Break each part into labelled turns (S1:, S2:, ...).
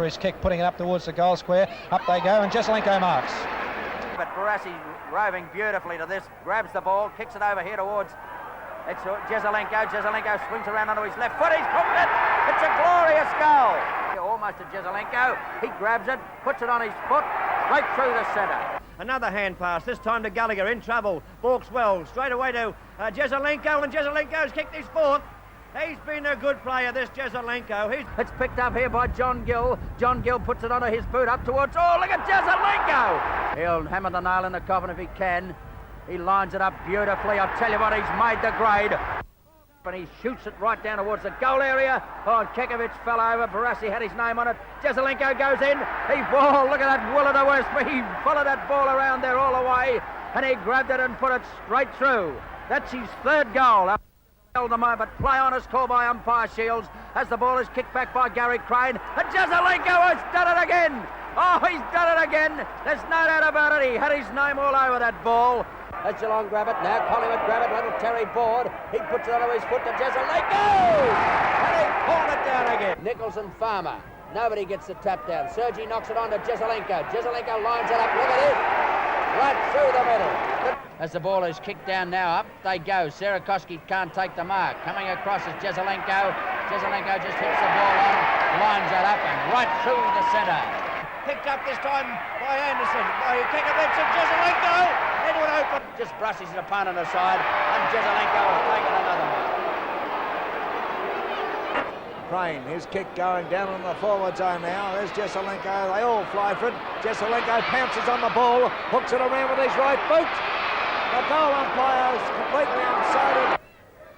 S1: His kick, putting it up towards the goal square. Up they go, and Jesaulenko marks.
S2: But Barassi roving beautifully to this, grabs the ball, kicks it over here towards, it's Jesaulenko. Jesaulenko swings around onto his left foot, he's hooked it, it's a glorious goal. Almost to Jesaulenko, he grabs it, puts it on his foot, right through the centre. Another hand pass, this time to Gallagher, in trouble, balks well, straight away to Jesaulenko, and Jesaulenko's kicked his fourth. He's been a good player, this Jesaulenko. It's picked up here by John Gill. John Gill puts it onto his boot up towards... Oh, look at Jesaulenko! He'll hammer the nail in the coffin if he can. He lines it up beautifully. I'll tell you what, he's made the grade. And he shoots it right down towards the goal area. Oh, Kekovic fell over. Barassi had his name on it. Jesaulenko goes in. Look at that will-o'-the-wisp. He followed that ball around there all the way, and he grabbed it and put it straight through. That's his third goal. The moment, play on is called by umpire Shields as the ball is kicked back by Gary Crane, and Jesaulenko has done it again. Oh, he's done it again. There's no doubt about it. He had his name all over that ball. As Geelong grab it now, Collingwood grab it. Little Terry Board. He puts it onto his foot to Jesaulenko, and he pulled it down again. Nichols and Farmer. Nobody gets the tap down. Sergi knocks it on to Jesaulenko. Jesaulenko lines it up. Look at it. Right through the middle. As the ball is kicked down now, up they go. Sarakoski can't take the mark. Coming across is Jesaulenko. Jesaulenko just hits the ball on, lines it up and right through the centre. Picked up this time by Anderson, by Kekovic, and Jesaulenko. Anyone open? Just brushes his opponent aside, and Jesaulenko has taken another mark.
S3: Crane, his kick going down on the forward zone now. There's Jesaulenko. They all fly for it. Jesaulenko pounces on the ball, hooks it around with his right boot. The goal umpire is completely unsighted.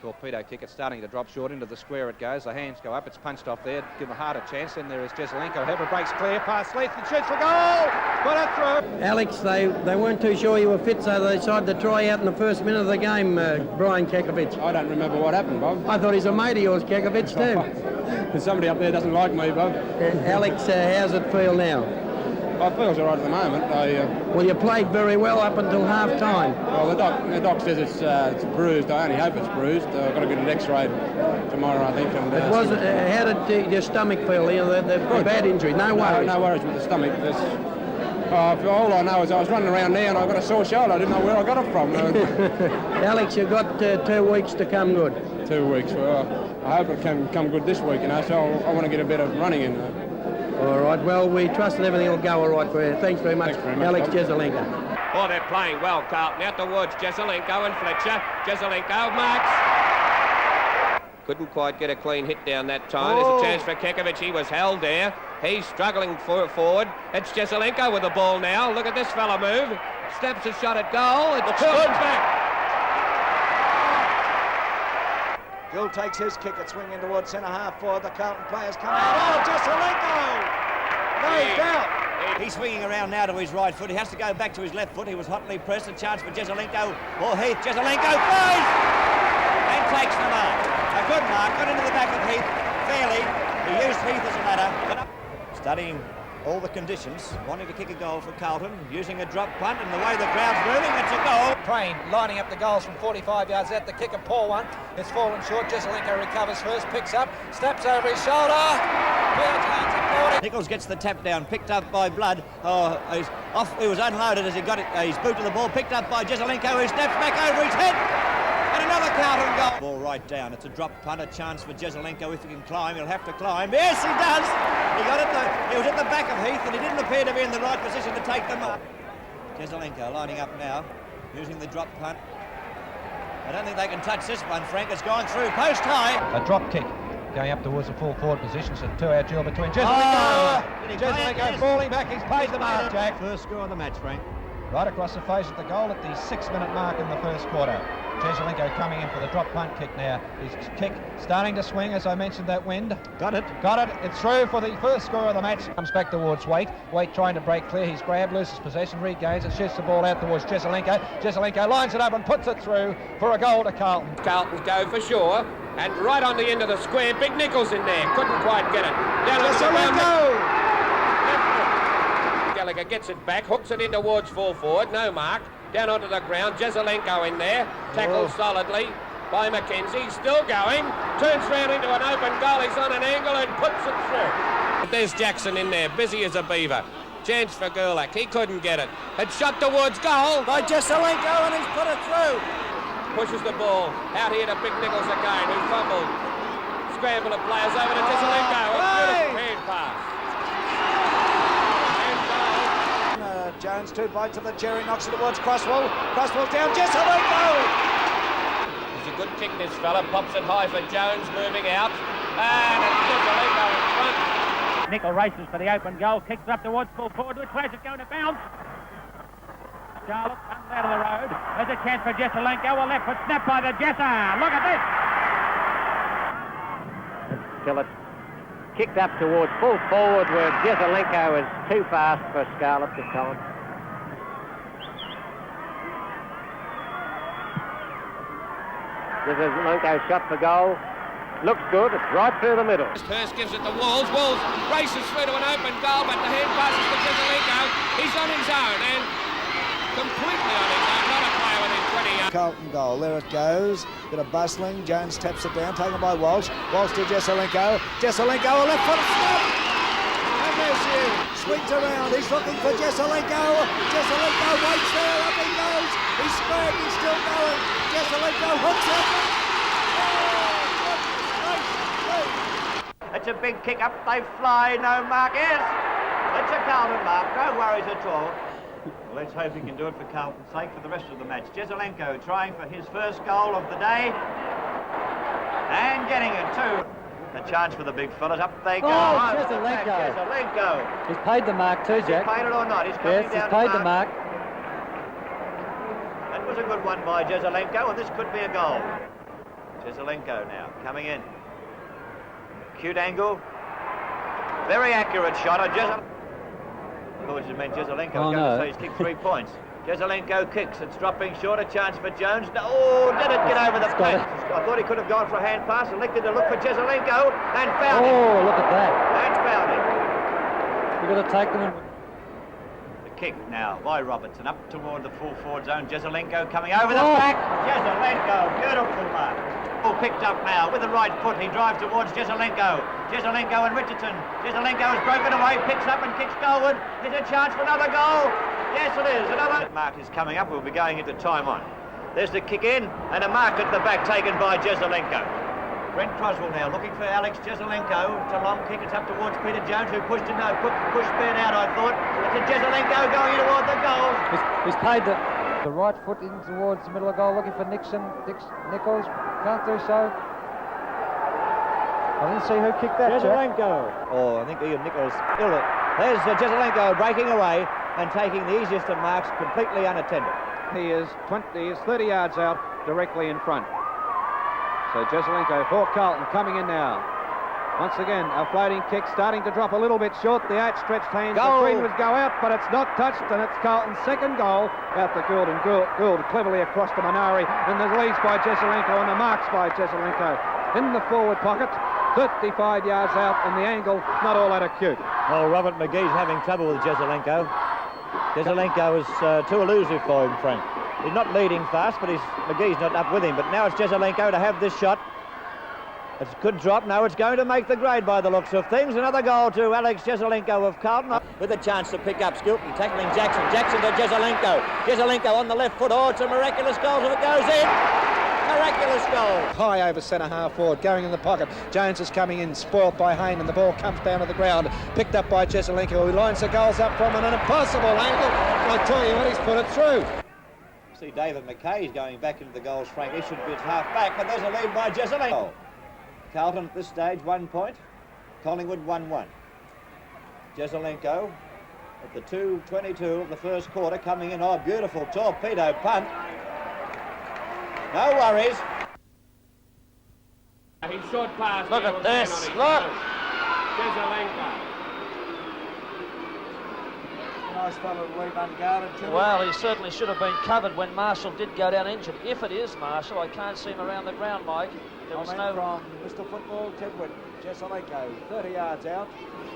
S1: Torpedo kick, it's starting to drop short. Into the square it goes. The hands go up. It's punched off there. Give the Hart a chance. Then there is Jesaulenko. Hebra breaks clear. Past Leith and shoots for goal. Put it through.
S4: Alex, they weren't too sure you were fit, so they decided to try out in the first minute of the game, Brian Kekovic.
S5: I don't remember what happened, Bob.
S4: I thought he's a mate of yours, Kekovic, too.
S5: Somebody up there doesn't like me, Bob.
S4: Alex, how's it feel now?
S5: It feels all right at the moment.
S4: Well, you played very well up until half-time.
S5: Well, the doc says it's bruised. I only hope it's bruised. I've got to get an X-ray tomorrow, I think. And,
S4: it was. How did your stomach feel? You know, the bad injury. No worries.
S5: No worries with the stomach. All I know is I was running around there and I got a sore shoulder. I didn't know where I got it from.
S4: Alex, you've got 2 weeks to come good.
S5: 2 weeks. Well, I hope it can come good this week, you know. So I want to get a bit of running in.
S4: All right, well, we trust that everything will go all right for you. Thanks very much, Alex Jesaulenko.
S6: Oh, they're playing well, Carlton. Out towards Jesaulenko and Fletcher. Jesaulenko marks. Couldn't quite get a clean hit down that time. There's a chance for Kekovic. He was held there. He's struggling forward. It's Jesaulenko with the ball now. Look at this fella move. Steps a shot at goal. It's good back.
S3: Gill takes his kick at swinging towards centre half for the Carlton players coming out. Oh, Jesaulenko! No doubt.
S2: He's swinging around now to his right foot. He has to go back to his left foot. He was hotly pressed. A chance for Jesaulenko or Heath. Jesaulenko flies and takes the mark. A good mark. Got into the back of Heath fairly. He used Heath as a ladder. Studying all the conditions, wanting to kick a goal for Carlton, using a drop punt, and the way the crowd's moving, it's a goal.
S1: Crane lining up the goals from 45 yards out. The kick, a poor one. It's fallen short. Jesaulenko recovers first, picks up, snaps over his shoulder.
S2: Nichols gets the tap down, picked up by Blood. Oh, he's off. He was unloaded as he got it. His boot to the ball, picked up by Jesaulenko, who snaps back over his head. And another Carlton goal. Ball right down. It's a drop punt, a chance for Jesaulenko. If he can climb, he'll have to climb. Yes, he does. He got it. He was at the back of Heath, and he didn't appear to be in the right position to take them up. Jesaulenko lining up now, using the drop punt. I don't think they can touch this one, Frank. It's gone through post high.
S1: A drop kick going up towards the full forward position. So 2-out duel between Jesaulenko. Jesaulenko falling back. He's paid the mark, Jack.
S2: First score of the match, Frank.
S1: Right across the face of the goal at the 6-minute mark in the first quarter. Jesaulenko coming in for the drop punt kick now. His kick starting to swing, as I mentioned, that wind.
S2: Got it.
S1: It's through for the first score of the match. Comes back towards Waite. Waite trying to break clear. He's grabbed, loses possession, regains it, shoots the ball out towards Jesaulenko. Jesaulenko lines it up and puts it through for a goal to Carlton.
S6: Carlton go for sure. And right on the end of the square, Big Nichols in there. Couldn't quite get it. Down
S1: Jesaulenko!
S6: Gallagher gets it back, hooks it in towards full forward. No mark. Down onto the ground, Jesaulenko in there, tackled solidly by Mackenzie, still going, turns round into an open goal, he's on an angle and puts it through. there's Jackson in there, busy as a beaver. Chance for Gerlach, he couldn't get it. Had shot towards goal by Jesaulenko, and he's put it through. Pushes the ball out here to Big Nichols again, who fumbled. Scramble of players over to Jesaulenko. A beautiful hand pass.
S3: Jones, 2 bites of the cherry, knocks it towards Crosswell. Crosswell's down, Jesaulenko!
S6: He's a good kick, this fella. Pops it high for Jones, moving out. And it's Jesaulenko in front.
S2: Nickel races for the open goal, kicks up towards full forward, which way is it going to bounce? Charlotte comes out of the road. There's a chance for Jesaulenko. A left foot snap by the Jessa. Look at this. Till it's kicked up towards full forward where Jesaulenko is too fast for Scarlett to tell him. Jesaulenko shot for goal. Looks good, it's right through the middle.
S6: Hurst gives it to Walls. Walls races through to an open goal, but the hand passes to Jesaulenko. He's on his own and completely on his own. Not a player within 20 yards.
S3: Carlton goal, there it goes. Bit of bustling. Jones taps it down, taken by Walsh. Walsh to Jesaulenko. Jesaulenko, a left foot snap! And there's you. Swings around, he's looking for Jesaulenko. Jesaulenko waits there, up he goes. He's squared, he's still going. Jesaulenko hooks it.
S2: It's a big kick up, they fly, no mark, yes! It's a Carlton mark, no worries at all. Well, let's hope he can do it for Carlton's sake for the rest of the match. Jesaulenko trying for his first goal of the day. And getting it too. A chance for the big fellas, up they go.
S4: Oh, Jesaulenko.
S2: Jesaulenko.
S4: He's paid the mark too, Jack.
S2: He's paid it or not, he's coming
S4: Yes,
S2: down
S4: he's paid the mark.
S2: That was a good one by Jesaulenko, and this could be a goal. Jesaulenko now, coming in. Cute angle. Very accurate shot. Which meant Jesaulenko was going to say he's kicked 3 points. Jesaulenko kicks. It's dropping short. A chance for Jones. Oh, did it get over the fence? I thought he could have gone for a hand pass. Elected to look for Jesaulenko and found him.
S4: Oh, look at that.
S2: And found him.
S4: You've got to take them in.
S2: The kick now by Robertson up toward the full forward zone. Jesaulenko coming over the back. Jesaulenko, beautiful mark. All picked up now with the right foot. He drives towards Jesaulenko. Jesaulenko and Richardson. Jesaulenko has broken away, picks up and kicks goalward. Is a chance for another goal? Yes, it is. Another mark is coming up. We'll be going into time on. There's the kick in and a mark at the back taken by Jesaulenko. Brent Croswell now looking for Alex Jesaulenko. It's a long kick. It's up towards Peter Jones, who pushed it. No, pushed Ben out, I thought. It's a Jesaulenko going toward the goal.
S4: He's paid the right foot in towards the middle of goal, looking for Nichols. Can't do so. I didn't see who kicked that.
S3: Jesaulenko. Oh, I think Ian Nichols. There's Jesaulenko breaking away and taking the easiest of marks, completely unattended.
S1: He is 30 yards out, directly in front. So Jesaulenko for Carlton coming in now. Once again, a floating kick starting to drop a little bit short. The outstretched hands of Greenwood go out, but it's not touched, and it's Carlton's second goal out to Gould, and Gould cleverly across to Minari, and the release by Jesaulenko and the marks by Jesaulenko in the forward pocket. 35 yards out, and the angle not all that acute.
S3: Well, Robert McGee's having trouble with Jesaulenko. Jesaulenko is too elusive for him, Frank. He's not leading fast, but McGee's not up with him. But now it's Jesaulenko to have this shot. It could drop. No, it's going to make the grade by the looks of things. Another goal to Alex Jesaulenko of Carlton. With a chance to pick up Skilton, tackling Jackson. Jackson to Jesaulenko. Jesaulenko on the left foot. Oh, it's a miraculous goal if it goes in. Miraculous goal.
S1: High over centre half forward, going in the pocket. Jones is coming in, spoilt by Hayne, and the ball comes down to the ground. Picked up by Jesaulenko, who lines the goals up from an impossible angle. I tell you what, he's put it through.
S3: See David McKay is going back into the goals, Frank. He should be at half back, but there's a lead by Jesaulenko. Carlton at this stage 1 point, Collingwood 1-1. Jesaulenko at the 2:22 of the first quarter coming in. Oh, beautiful torpedo punt. No worries.
S6: He's short pass.
S3: Look at this. Look.
S6: Jesaulenko.
S3: Nice fellow to leave unguarded.
S7: Well, he certainly should have been covered when Marshall did go down injured. If it is Marshall, I can't see him around the ground, Mike. There was no...
S3: From Mr. Football, Tedwood. Jesaulenko, 30 yards out,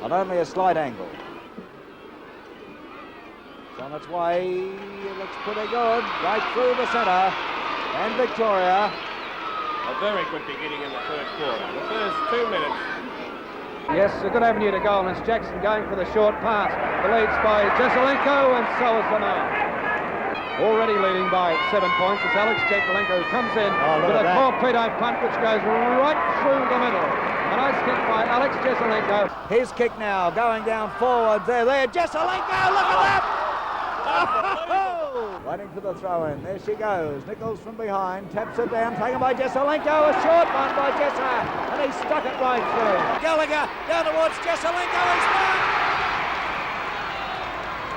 S3: on only a slight angle. It's on its way. It looks pretty good. Right through the centre. And Victoria.
S6: A very good beginning in the third quarter. The first 2 minutes,
S1: Yes, a good avenue to goal, and it's Jackson going for the short pass. The lead's by Jesaulenko, and so is the mark. Already leading by 7 points. It's Alex Jesaulenko who comes in with a torpedo punt which goes right through the middle. A nice kick by Alex Jesaulenko.
S3: His kick now, going down forward. There, Jesaulenko, look at that! Waiting for the throw-in. There she goes. Nichols from behind, taps it down, taken by Jesaulenko. A short one by Jessa, and he stuck it right through. Gallagher down towards Jesaulenko. He's marked!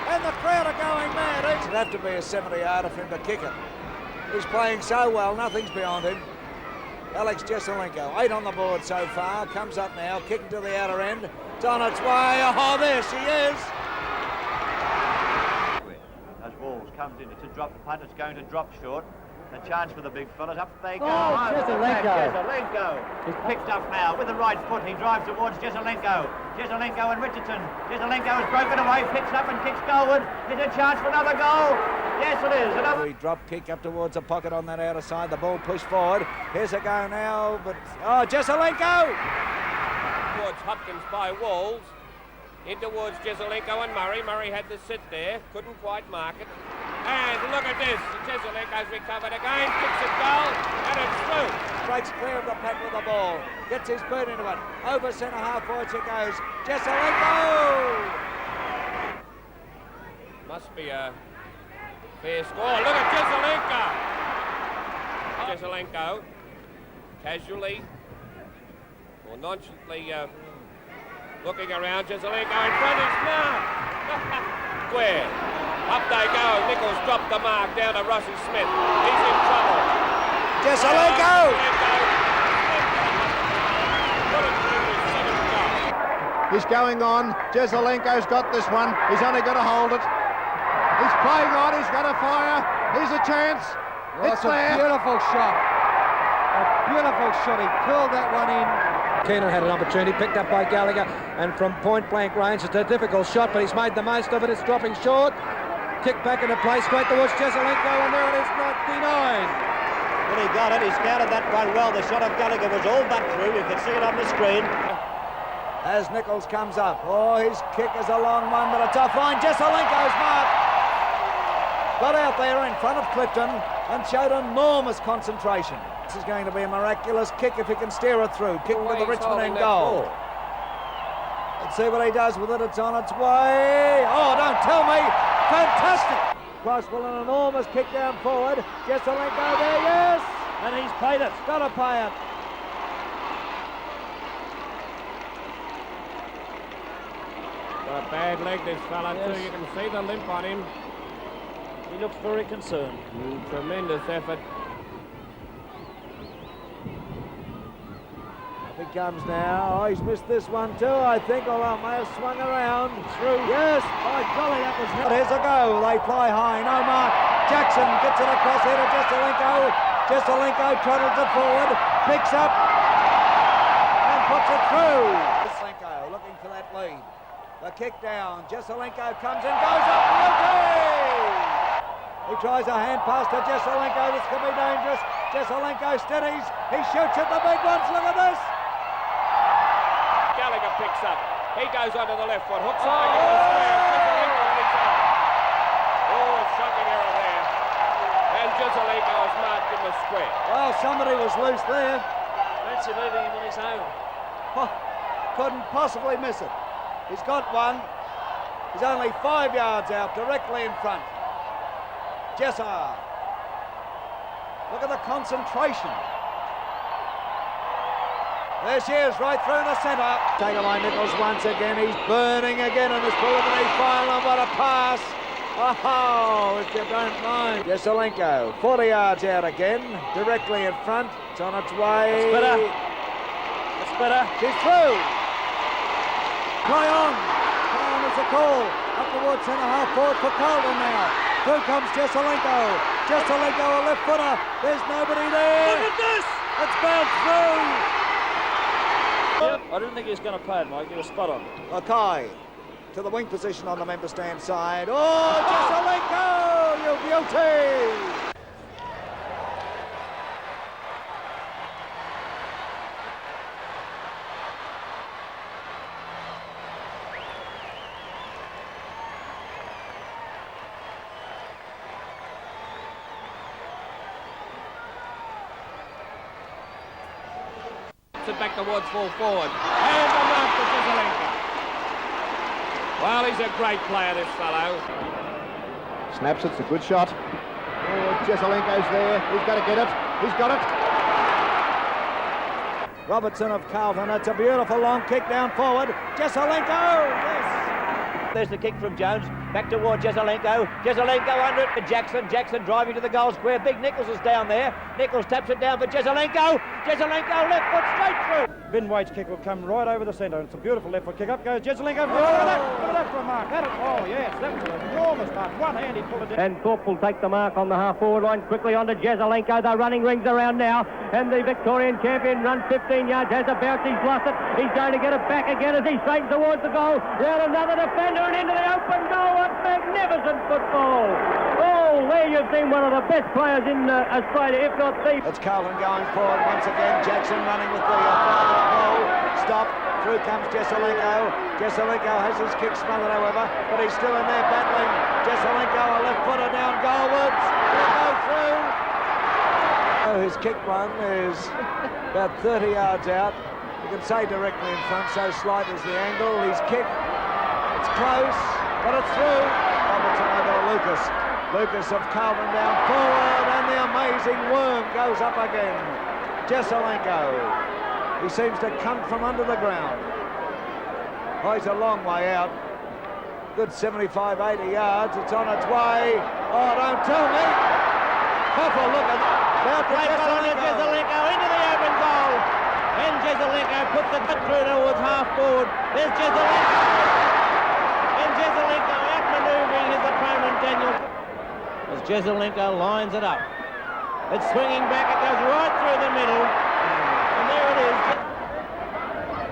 S3: And the crowd are going mad. It would have to be a 70-yarder for him to kick it. He's playing so well, nothing's beyond him. Alex Jesaulenko, 8 on the board so far, comes up now, kicking to the outer end. It's on its way. Oh, there she is.
S8: As Walls comes in, it's a drop. The punt is going to drop short. A chance for the big fellas. Up they go.
S4: Oh,
S8: Jesaulenko. He's picked up now with the right foot. He drives towards Jesaulenko. Jesaulenko and Richardson. Jesaulenko has broken away, picks up and kicks goalward. Is a chance for another goal. Yes, it is. Another
S3: Drop kick up towards the pocket on that outer side. The ball pushed forward. Here's a go now, but oh, Jesaulenko!
S6: Towards Hopkins by Walls. In towards Jesaulenko and Murray. Murray had to sit there, couldn't quite mark it. And look at this. Jesaulenko's recovered again, kicks it goal, and it's through.
S3: Breaks clear of the pack with the ball. Gets his boot into it. Over centre half forward it goes. Jesaulenko!
S6: Must be a fair score. Look at Jesaulenko. Jesaulenko casually or nonchalantly looking around. Jesaulenko in front is mark. Square. Up they go. Nichols dropped the mark down to Rossi Smith. He's in trouble.
S3: Jesaulenko!
S9: He's going on. Jesaulenko's got this one. He's only got to hold it. He's playing on. He's got to fire. Here's a chance.
S1: Well,
S9: it's
S1: a
S9: there.
S1: beautiful shot. A beautiful shot. He curled that one in. Keenan had an opportunity, picked up by Gallagher, and from point-blank range, it's a difficult shot, but he's made the most of it. It's dropping short. Kick back into play, straight towards Jesaulenko, and there it is, not denied.
S8: Well, he got it. He scouted that one well. The shot of Gallagher was all back through. You can see it on the screen.
S3: As Nichols comes up. Oh, his kick is a long one, but a tough line. Jesaulenko's mark. Got out there in front of Clifton and showed enormous concentration. This is going to be a miraculous kick if he can steer it through. Kicking to the Richmond end goal. Let's see what he does with it. It's on its way. Oh, don't tell me. Fantastic. Crosswell, an enormous kick down forward. Jesaulenko there, yes.
S8: And he's paid it.
S3: Got to pay it.
S6: Got a bad leg, this fella,
S7: Yes.
S6: too. You can see the limp on him.
S7: He looks very concerned.
S6: Tremendous effort.
S3: He comes now. Oh, he's missed this one too, I think. Although it may have swung around. Through. Yes. By golly, that was hit. Here's a go. They fly high. No mark. Jackson gets it across here to Jesaulenko. Jesaulenko trottles it forward. Picks up. And puts it through. Jesaulenko looking for that lead. The kick down. Jesaulenko comes in, goes up. Beauty! He tries a hand pass to Jesaulenko. This could be dangerous. Jesaulenko steadies. He shoots at the big ones. Look at this.
S6: Gallagher picks up. He goes onto the left foot, hooks it back into the square. Jesaulenko on his own. Oh, shocking error there. And Jesaulenko is marked in the square.
S3: Well, somebody was loose there.
S7: Fancy leaving him on his own.
S3: Oh, couldn't possibly miss it. He's got one. He's only 5 yards out, directly in front. Jessa. Look at the concentration. There she is, right through the centre. Taken by Nichols once again. He's burning again in this preliminary final. And what a pass. Oh, if you don't mind. Jesaulenko, 40 yards out again, directly in front. It's on its way.
S7: That's better. That's better.
S3: She's through. Try on. Try on is the call. Up towards centre half forward for Carlton now. Through comes Jesaulenko. Jesaulenko, a left footer. There's nobody there.
S7: Look at this!
S3: It's bounced through.
S7: Yep. I didn't think he was going to pay it, Mike. You were spot on.
S3: Mackay to the wing position on the member stand side. Oh, Jesaulenko, you beauty!
S6: it back towards full forward. And the mark to Jesaulenko. Well, he's a great player, this fellow.
S9: Snaps it, it's a good shot. Oh, Jesaulenko's there. He's got to get it. He's got it.
S3: Robertson of Carlton. It's a beautiful long kick down forward. Jesaulenko! Yes!
S8: There's the kick from Jones. Back toward Jesaulenko. Jesaulenko under it to Jackson. Jackson driving to the goal square. Big Nichols is down there. Nichols taps it down for Jesaulenko. Jesaulenko left foot straight through.
S10: Ben Waite's kick will come right over the centre. It's a beautiful left foot kick. Up goes Jesaulenko. Look at that for a mark. Oh, yes, that was an enormous mark. One hand he pulled it down.
S11: And Thorpe will take the mark on the half-forward line. Quickly on to Jesaulenko. They're running rings around now. And the Victorian champion runs 15 yards. Has a bounce. He's lost it. He's going to get it back again as he straightens towards the goal. Round another defender and into the open goal. What magnificent football. Oh, there you've seen one of the best players in Australia, if not the...
S3: It's Carlton going forward once again. Jackson running with the goal. Stop. Through comes Jesaulenko. Jesaulenko has his kick smothered, however, but he's still in there battling. Jesaulenko, a left footer down goalwards. He'll go through. Oh, his kick run is about 30 yards out. You can say directly in front, so slight is the angle. His kick, it's close, but it's through. Robertson over to Lucas. Lucas of Carlton down forward, and the amazing worm goes up again. Jesaulenko. He seems to come from under the ground. Oh, he's a long way out. Good 75, 80 yards. It's on its way. Oh, don't tell me. Hopper looking. Out to
S8: Jesaulenko into the open goal. And Jesaulenko puts it through towards half forward. There's Jesaulenko. And Jesaulenko outmanoeuvring his opponent, Daniel. As Jesaulenko lines it up. It's swinging back. It goes right through the middle. And there it is.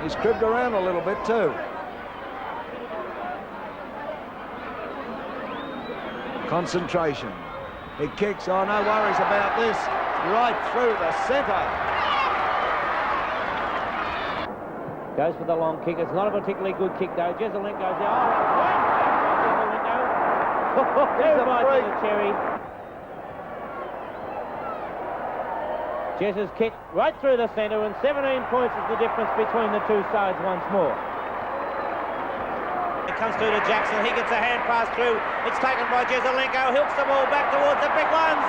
S3: He's cribbed around a little bit too. Concentration. He kicks. Oh, no worries about this. Right through the centre.
S8: Goes for the long kick. It's not a particularly good kick though. Jesaulenko's there. Oh, there's the cherry. Jess's kick right through the centre, and 17 points is the difference between the two sides once more. It comes through to Jackson. He gets a hand pass through. It's taken by Jesaulenko. Hooks the ball back towards the big ones.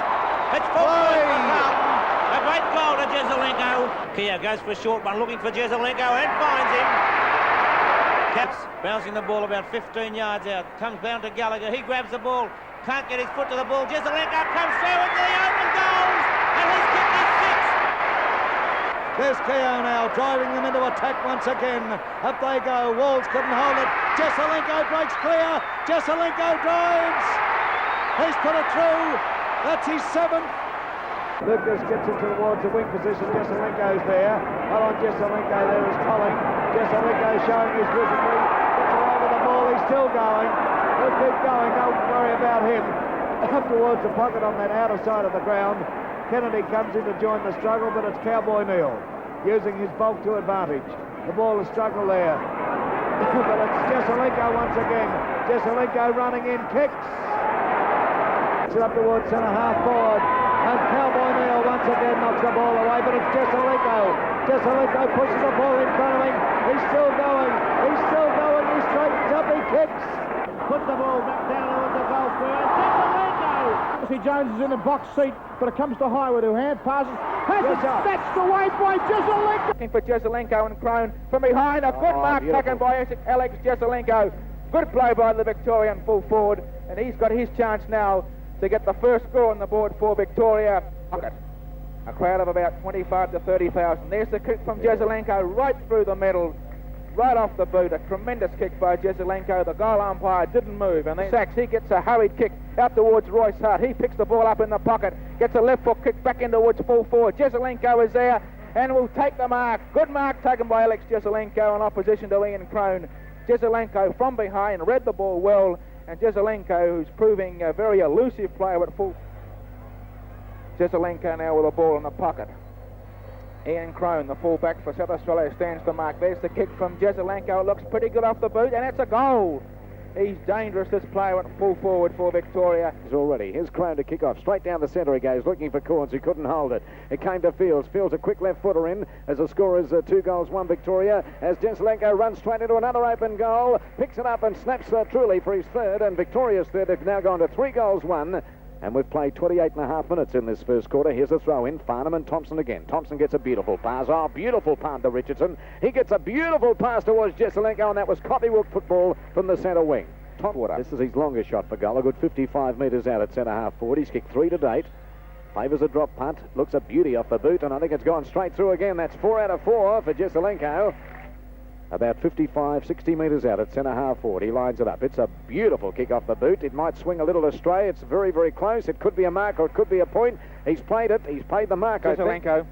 S8: It's 4 points for Carlton. A great goal to Jesaulenko. Keogh goes for a short one, looking for Jesaulenko and finds him. Caps bouncing the ball about 15 yards out. Comes down to Gallagher. He grabs the ball. Can't get his foot to the ball. Jesaulenko comes through into the open goals. And his kick is 6.
S3: There's Keogh now driving them into attack once again. Up they go. Walls couldn't hold it. Jesaulenko breaks clear. Jesaulenko drives. He's put it through. That's his 7th. Lucas gets it towards the wing position. Jesaulenko's there. Well on Jesaulenko there is Colling. Jesaulenko showing his wizardry. Gets away with the ball. He's still going. He'll keep going. Don't worry about him. Up towards the pocket on that outer side of the ground. Kennedy comes in to join the struggle, but it's Cowboy Neal using his bulk to advantage. The ball is struggle there. But it's Jesaulenko once again. Jesaulenko running in, kicks. It's up towards centre half forward. And Cowboy Neal once again knocks the ball away, but it's Jesaulenko. Jesaulenko pushes the ball in front of him. He's still going. He's still going. He straightens up. He kicks.
S10: Puts the ball back down towards the goal square. Jesaulenko! Jones is in the box seat, but it comes to Highwood, who hand passes. Has it snatched away by Jesaulenko.
S12: Looking for Jesaulenko and Crone from behind. A good mark taken by Alex Jesaulenko. Good play by the Victorian full forward, and he's got his chance now to get the first score on the board for Victoria. A crowd of about 25 to 30,000. There's the kick from Jesaulenko right through the middle, right off the boot. A tremendous kick by Jesaulenko. The goal umpire didn't move, and then Sachs, he gets a hurried kick out towards Royce Hart. He picks the ball up in the pocket, gets a left foot kick back in towards full forward. Jesaulenko is there and will take the mark. Good mark taken by Alex Jesaulenko in opposition to Ian Crone. Jesaulenko from behind read the ball well, and Jesaulenko, who's proving a very elusive player at full. Jesaulenko now with the ball in the pocket. Ian Crone, the fullback for South Australia, stands to mark. There's the kick from Jesaulenko. It looks pretty good off the boot, and it's a goal. He's dangerous, this player at full forward for Victoria.
S3: He's already. Here's Crown to kick off. Straight down the centre he goes, looking for Corns, who couldn't hold it. It came to Fields. Fields a quick left footer in as the score is 2 goals, 1 Victoria. As Jesaulenko runs straight into another open goal, picks it up and snaps Truly for his third, and Victoria's third. They've now gone to 3 goals, 1. And we've played 28.5 minutes in this first quarter. Here's a throw in. Farnham and Thompson again. Thompson gets a beautiful pass. Oh, beautiful punt to Richardson. He gets a beautiful pass towards Jesaulenko, and that was copybook football from the centre wing. This is his longest shot for goal. A good 55 metres out at centre half forward. He's kicked 3 to date. Favours a drop punt. Looks a beauty off the boot, and I think it's gone straight through again. That's 4 out of 4 for Jesaulenko. About 55, 60 metres out at centre half forward. He lines it up. It's a beautiful kick off the boot. It might swing a little astray. It's very, very close. It could be a mark or it could be a point. He's played it. He's paid the mark, I think.
S12: Jesaulenko.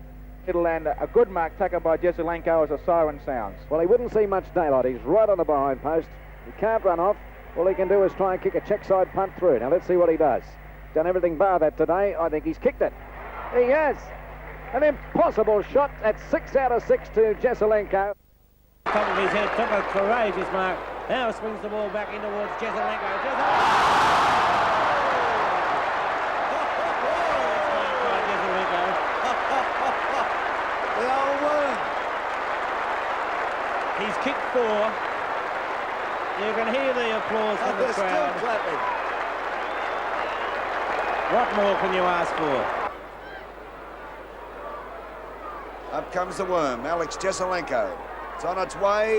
S12: It'll land a good mark taken by Jesaulenko as a siren sounds.
S3: Well, he wouldn't see much daylight. He's right on the behind post. He can't run off. All he can do is try and kick a check side punt through. Now, let's see what he does. Done everything bar that today. I think he's kicked it. He has. An impossible shot at 6 out of 6 to Jesaulenko.
S11: Top of his head, took a courageous mark. Now swings the ball back in towards Jesaulenko.
S3: The old worm.
S11: He's kicked 4. You can hear the applause from the crowd.
S3: Still clapping.
S11: What more can you ask for?
S13: Up comes the worm, Alex Jesaulenko. It's on its way.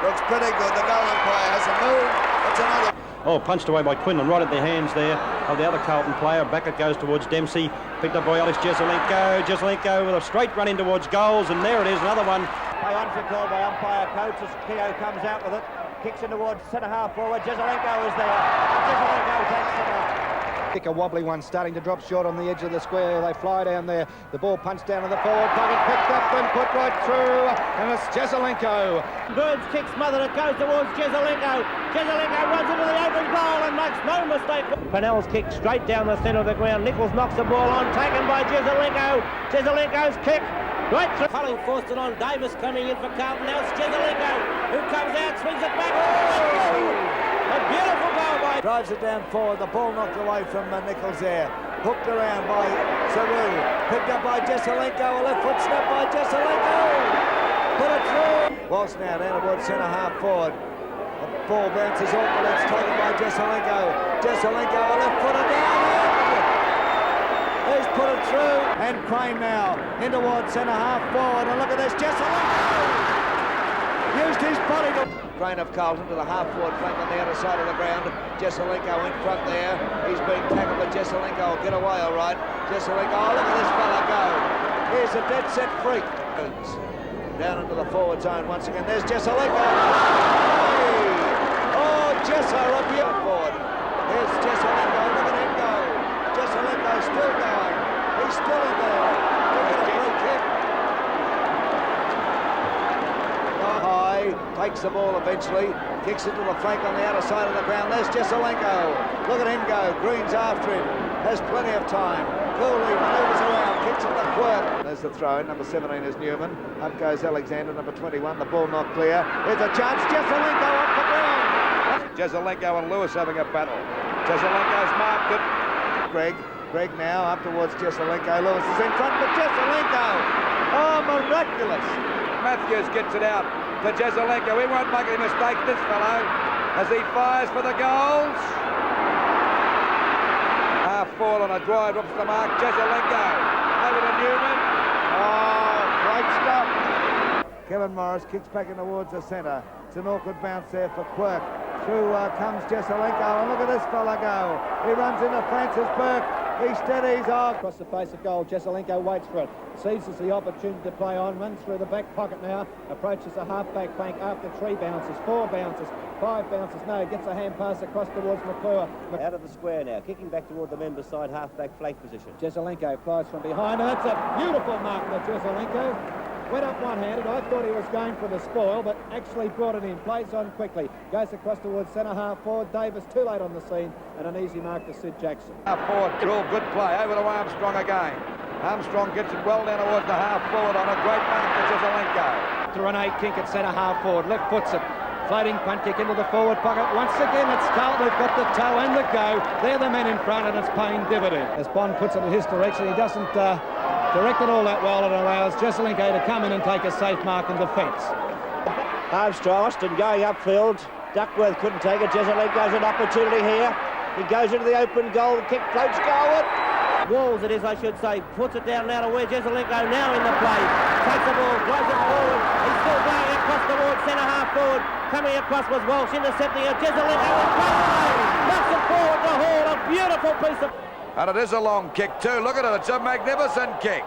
S13: Looks pretty good. The goal umpire has a move. It's another.
S4: Oh, punched away by Quinlan, right at the hands there of the other Carlton player. Back it goes towards Dempsey. Picked up by Alex Jesaulenko. Jesaulenko with a straight run in towards goals, and there it is, another one.
S8: Play on for call by umpire coach as Keogh comes out with it. Kicks in towards centre half forward. Jesaulenko is there. Jesaulenko takes the mark.
S1: Kick a wobbly one starting to drop short on the edge of the square. They fly down there. The ball punched down to the forward pocket, picked up and put right through, and it's Jesaulenko.
S11: Burns kicks smothered. It goes towards Jesaulenko. Jesaulenko runs into the open goal and makes no mistake. Pennell's kick straight down the centre of the ground. Nichols knocks the ball on, taken by Jesaulenko. Jesaulenko's kick right through. Culling forced it on. Davis coming in for Carlton. Now it's Jesaulenko who comes out, swings it back. Oh! A beautiful goal by...
S3: Drives it down forward. The ball knocked away from Nichols there. Hooked around by Saru. Picked up by Jesaulenko. A left foot snap by Jesaulenko. Put it through. Walsh now down towards centre half forward. The ball bounces off, but it's taken by Jesaulenko. Jesaulenko, a left footer down. He's put it through. And Crane now in towards centre half forward. And look at this. Jesaulenko used his body to... Crane of Carlton to the half-forward flank on the outer side of the ground. Jesaulenko in front there. He's being tackled, but Jesaulenko will get away all right. Jesaulenko, oh, look at this fella go. Here's a dead-set freak. Down into the forward zone once again. There's Jesaulenko. Oh, Jesso up here forward. Here's Jesaulenko. Look at him go. Jesaulenko still going. He's still in there. Look at a free kick. Takes the ball eventually, kicks it to the flank on the outer side of the ground. There's Jesaulenko. Look at him go. Green's after him. Has plenty of time. Cooley manoeuvres around, kicks it to Quirk. There's the throw. Number 17 is Newman. Up goes Alexander, number 21. The ball not clear. There's a chance. Jesaulenko off the ground.
S13: Jesaulenko and Lewis having a battle. Jesaulenko's marked it. Greg now up towards Jesaulenko. Lewis is in front, but Jesaulenko. Oh, miraculous. Matthews gets it out to Jesaulenko. He won't make any mistake, this fellow, as he fires for the goals. Half forward on a drive, up to the mark. Jesaulenko over to Newman. Oh, great stuff.
S3: Kevin Morris kicks back in towards the centre. It's an awkward bounce there for Quirk. Through comes Jesaulenko, and look at this fella go. He runs into Francis Burke. He steadies off.
S1: Across the face of goal, Jesaulenko waits for it. Seizes the opportunity to play on, runs through the back pocket now, approaches the half-back flank after 3 bounces, 4 bounces, 5 bounces, no, gets a hand pass across towards McClure.
S14: Out of the square now, kicking back toward the member side half-back flank position.
S1: Jesaulenko flies from behind, and that's a beautiful mark for Jesaulenko. Went up one-handed. I thought he was going for the spoil, but actually brought it in. Plays on quickly. Goes across towards centre half forward. Davis too late on the scene, and an easy mark to Sid Jackson.
S13: Half forward, real good play over to Armstrong again. Armstrong gets it well down towards the half forward on a great mark for Jesaulenko.
S1: To Rene Kink at centre half forward. Left foots it. Floating punt kick into the forward pocket. Once again, it's Carlton who've got the toe and the go. They're the men in front, and it's paying dividend. As Bond puts it in his direction, he doesn't direct it all that well, and allows Jesaulenko to come in and take a safe mark in defence.
S14: Armstrong, Austin going upfield. Duckworth couldn't take it. Jesaulenko's an opportunity here. He goes into the open goal. The kick floats goalward. Walls it is, I should say. Puts it down now to where Jesaulenko now in the play. Takes the ball, drives it forward. He's still going across towards centre half forward. Coming across was Walsh, intercepting it. Jesaulenko in play. Knocks it forward to Hall. A beautiful piece of...
S13: And it is a long kick too. Look at it. It's a magnificent kick.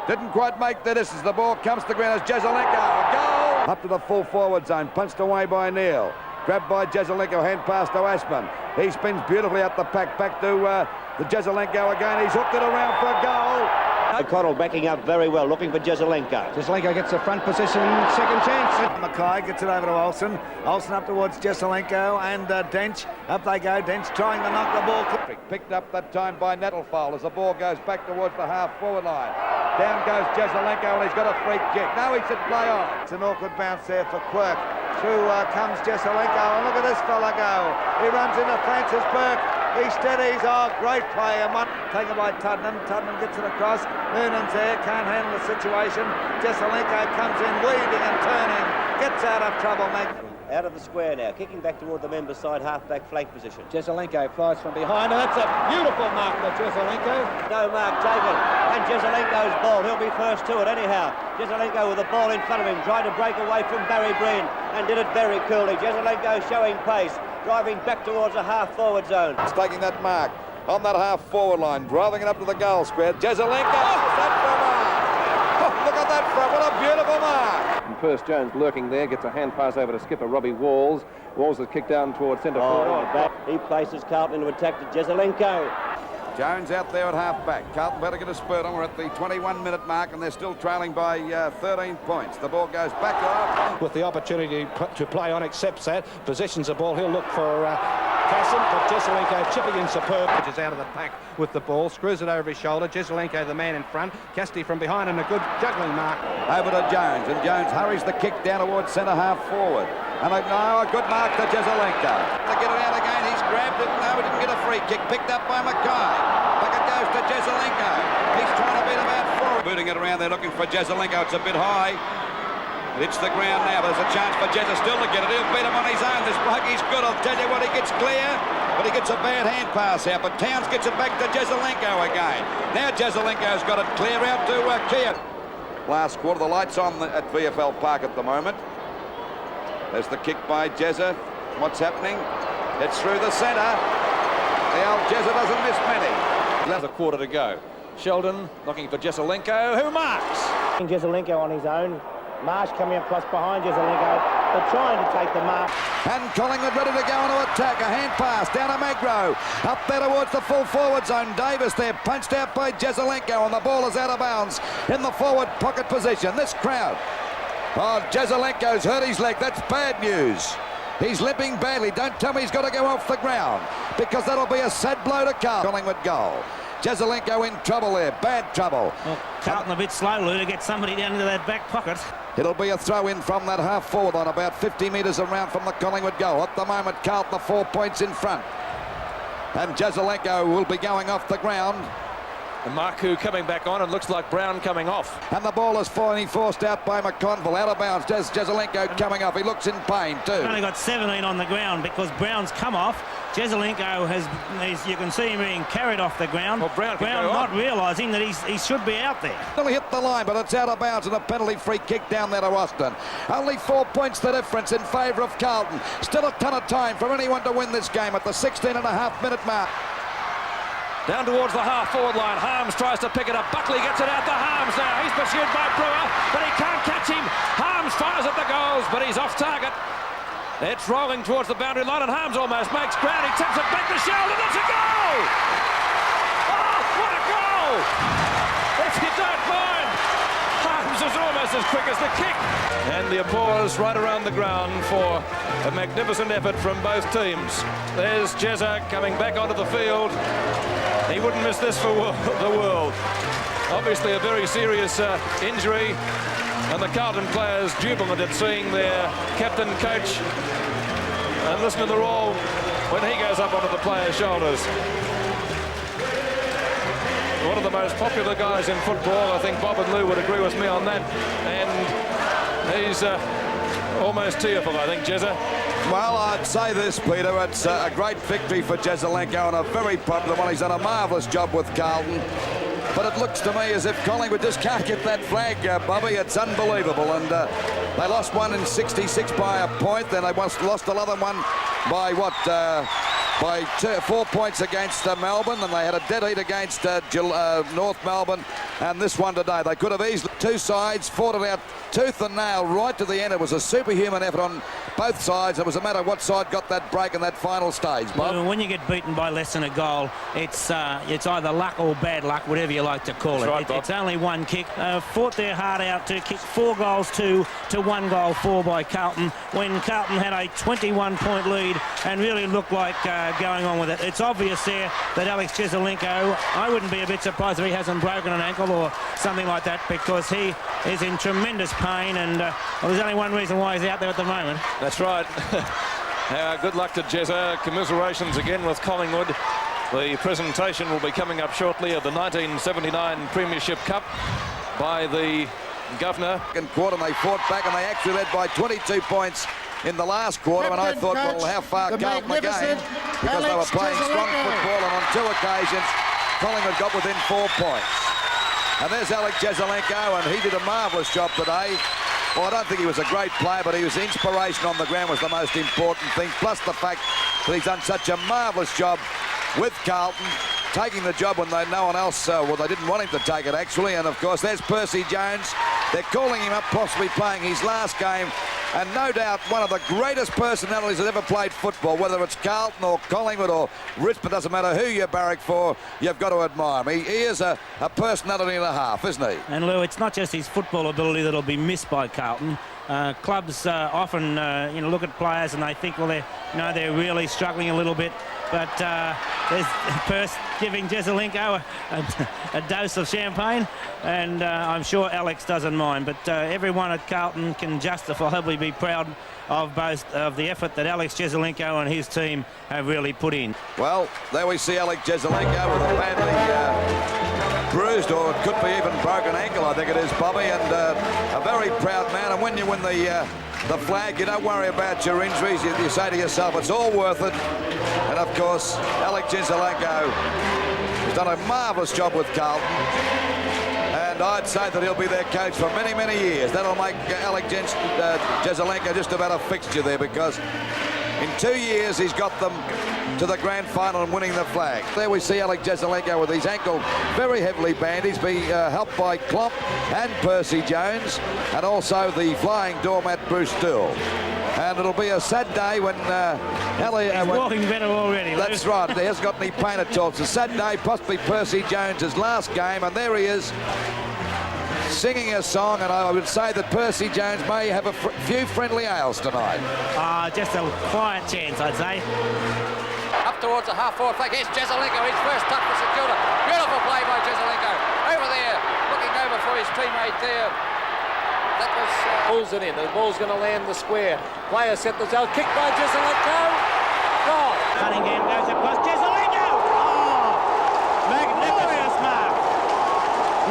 S13: Didn't quite make the distance. The ball comes to the ground as Jesaulenko. Goal! Up to the full forward zone. Punched away by Neil. Grabbed by Jesaulenko. Hand pass to Ashman. He spins beautifully up the pack. Back to the Jesaulenko again. He's hooked it around for a goal.
S14: O'Connell backing up very well, looking for Jesaulenko.
S1: Jesaulenko gets a front position, second chance.
S3: Mackay gets it over to Olsen. Olsen up towards Jesaulenko and Dench. Up they go. Dench trying to knock the ball.
S13: Picked up that time by Nettlefold as the ball goes back towards the half-forward line. Down goes Jesaulenko, and he's got a free kick. Now he should play on.
S3: It's an awkward bounce there for Quirk. Through comes Jesaulenko, and look at this fella go. He runs into Francis Burke. He steadies. Oh, great play. Taken by Tuddenham. Tuddenham gets it across. Noonan's there. Can't handle the situation. Jesaulenko comes in, weaving and turning. Gets out of trouble, mate.
S14: Out of the square now, kicking back toward the member side half-back flank position.
S1: Jesaulenko flies from behind, and that's a beautiful mark for Jesaulenko.
S14: No mark taken, and Jesaulenko's ball. He'll be first to it anyhow. Jesaulenko with the ball in front of him, tried to break away from Barry Breen, and did it very coolly. Jesaulenko showing pace, driving back towards the half-forward zone.
S13: He's taking that mark on that half-forward line, driving it up to the goal square. Jesaulenko, that for a mark. Oh, look at that front, what a beautiful mark.
S15: And first Jones lurking there, gets a hand pass over to skipper Robbie Walls. Walls has kicked down towards centre forward.
S14: Back. He places Carlton into attack to Jesaulenko.
S13: Jones out there at half-back. Carlton better get a spurt on. We're at the 21-minute mark, and they're still trailing by 13 points. The ball goes back up.
S1: With the opportunity to play on, accepts that. Positions the ball. He'll look for Casson, but Jesaulenko chipping in superb. Which is out of the pack with the ball. Screws it over his shoulder. Jesaulenko, the man in front. Casti from behind, and a good juggling mark.
S13: Over to Jones, and Jones hurries the kick down towards centre half forward. And a good mark to Jesaulenko. To get it out again, he's grabbed it. No, he didn't get a free kick. Picked up by Mackay. Back it goes to Jesaulenko. He's trying to beat him out forward. Booting it around there, looking for Jesaulenko. It's a bit high. It hits the ground now. There's a chance for Jezza still to get it. He'll beat him on his own. This bloke, he's good. I'll tell you what, he gets clear. But he gets a bad hand pass out. But Towns gets it back to Jesaulenko again. Now Jesaulenko's got it clear out to Kia. Last quarter, the lights on at VFL Park at the moment. There's the kick by Jezza. What's happening? It's through the centre. The old Jezza doesn't miss many.
S15: There's a quarter to go. Sheldon looking for Jesaulenko, who marks.
S14: Jesaulenko on his own. Marsh coming across behind Jesaulenko. They're trying to take the mark.
S13: And Collingwood ready to go into attack. A hand pass down to Magro. Up there towards the full forward zone. Davis there, punched out by Jesaulenko, and the ball is out of bounds in the forward pocket position. This crowd. Oh, Jesaulenko's hurt his leg. That's bad news. He's limping badly. Don't tell me he's got to go off the ground, because that'll be a sad blow to Carlton. Collingwood goal. Jesaulenko in trouble there, bad trouble.
S16: Well, Carlton a bit slow, Lou, to get somebody down into that back pocket.
S13: It'll be a throw in from that half forward line, about 50 metres around from the Collingwood goal. At the moment, Carlton 4 points in front. And Jesaulenko will be going off the ground.
S15: And Marku coming back on, and looks like Brown coming off.
S13: And the ball is finally forced out by McConville, out of bounds. Jesaulenko coming off. He looks in pain too.
S16: He's only got 17 on the ground because Brown's come off. Jesaulenko you can see him being carried off the ground.
S15: Well, Brown
S16: not realising that he should be out there.
S13: He'll hit the line, but it's out of bounds, and a penalty free kick down there to Austin. Only 4 points the difference in favour of Carlton. Still a ton of time for anyone to win this game at the 16.5-minute mark.
S15: Down towards the half-forward line. Harms tries to pick it up. Buckley gets it out to Harms now. He's pursued by Brewer, but he can't catch him. Harms fires at the goals, but he's off target. It's rolling towards the boundary line, and Harms almost makes ground. He tips it back to Sheldon. It's a goal! Oh, what a goal! If you don't mind, Harms is almost as quick as the kick. And the applause right around the ground for a magnificent effort from both teams. There's Jezza coming back onto the field. He wouldn't miss this for the world. Obviously a very serious injury. And the Carlton players jubilant at seeing their captain, coach, and listen to the roar when he goes up onto the players' shoulders. One of the most popular guys in football. I think Bob and Lou would agree with me on that. And he's almost tearful, I think, Jezza.
S13: Well, I'd say this, Peter. It's a great victory for Jesaulenko and a very popular one. He's done a marvellous job with Carlton. But it looks to me as if Collingwood just can't get that flag, Bobby. It's unbelievable. And they lost one in 66 by a point. Then they once lost another one by what? By 4 points against Melbourne, and they had a dead heat against North Melbourne, and this one today. They could have easily, two sides fought it out tooth and nail right to the end. It was a superhuman effort on both sides. It was a matter of what side got that break in that final stage, Bob.
S16: When you get beaten by less than a goal, it's either luck or bad luck, whatever you like to call it.
S15: Right,
S16: It's only one kick. Fought their heart out to kick 4 goals to 1 goal 4 by Carlton, when Carlton had a 21-point lead and really looked like going on with it. It's obvious there that Alex Jesaulenko, I wouldn't be a bit surprised if he hasn't broken an ankle or something like that, because he is in tremendous pain, and well, there's only one reason why he's out there at the moment.
S15: That's right. Good luck to Jezza. Commiserations again with Collingwood. The presentation will be coming up shortly of the 1979 Premiership Cup by the Governor.
S13: Second quarter, and they fought back, and they actually led by 22 points in the last quarter, and I thought, well, how far Carlton again, because they were playing strong football, and on 2 occasions Collingwood got within 4 points. And there's Alex Jesaulenko, and he did a marvellous job today. Well, I don't think he was a great player, but he was inspiration on the ground was the most important thing, plus the fact that he's done such a marvellous job with Carlton, taking the job when no one else, well, they didn't want him to take it, actually. And, of course, there's Percy Jones. They're calling him up, possibly playing his last game. And no doubt one of the greatest personalities that ever played football, whether it's Carlton or Collingwood or Richmond, doesn't matter who you barrack for, you've got to admire him. He is a personality and a half, isn't he?
S16: And, Lou, it's not just his football ability that'll be missed by Carlton. Clubs often, look at players and they think, well, they're really struggling a little bit. But there's Perth giving Jesaulenko a dose of champagne, and I'm sure Alex doesn't mind. But everyone at Carlton can justifiably be proud of both of the effort that Alex Jesaulenko and his team have really put in.
S13: Well, there we see Alex Jesaulenko with a badly bruised, or it could be even broken ankle, I think it is, Bobby, and a very proud man. And when you win the flag, you don't worry about your injuries. You say to yourself, it's all worth it. And of course, Alex Jesaulenko has done a marvellous job with Carlton, and I'd say that he'll be their coach for many, many years. That'll make Alex Jesaulenko just about a fixture there, because in 2 years he's got them to the grand final and winning the flag. There we see Alex Jesaulenko with his ankle very heavily bandaged, being helped by Klopp and Percy Jones, and also the flying doormat Bruce Stool. And it'll be a sad day when
S16: he's walking better already.
S13: That's right. He hasn't got any pain at all. It's a sad day, possibly Percy Jones' last game, and there he is singing a song, and I would say that Percy Jones may have a few friendly ales tonight.
S16: Just a quiet chance, I'd say.
S17: Up towards the half-forward flag. Here's Jesaulenko, his first touch for St Kilda. Beautiful play by Jesaulenko. Over there, looking over for his teammate there. That was...
S18: pulls it in. The ball's going to land the square. Player set the zone. Kick by Jesaulenko. Gone.
S16: Cunningham goes across. Jesaulenko! Oh! Magnificent mark.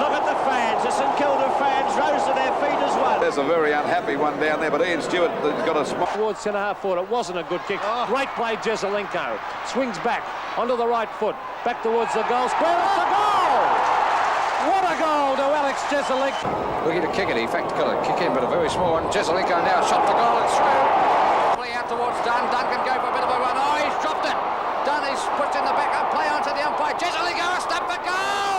S16: Look at the fans. The St Kilda fans rose to their feet as well.
S13: There's a very unhappy one down there, but Ian Stewart has got a smile.
S18: Towards centre-half forward. It wasn't a good kick. Great play, Jesaulenko. Swings back onto the right foot. Back towards the goal square. It's a goal! What a goal to Alex Jesaulenko.
S17: Looking to kick it. In fact, got a kick in, but a very small one. Jesaulenko now shot the goal and through. Play out towards Dunn. Dunn can go for a bit of a run. Oh, he's dropped it. Dunn is pushed in the back up. Play onto the umpire. Jesaulenko a step for goal.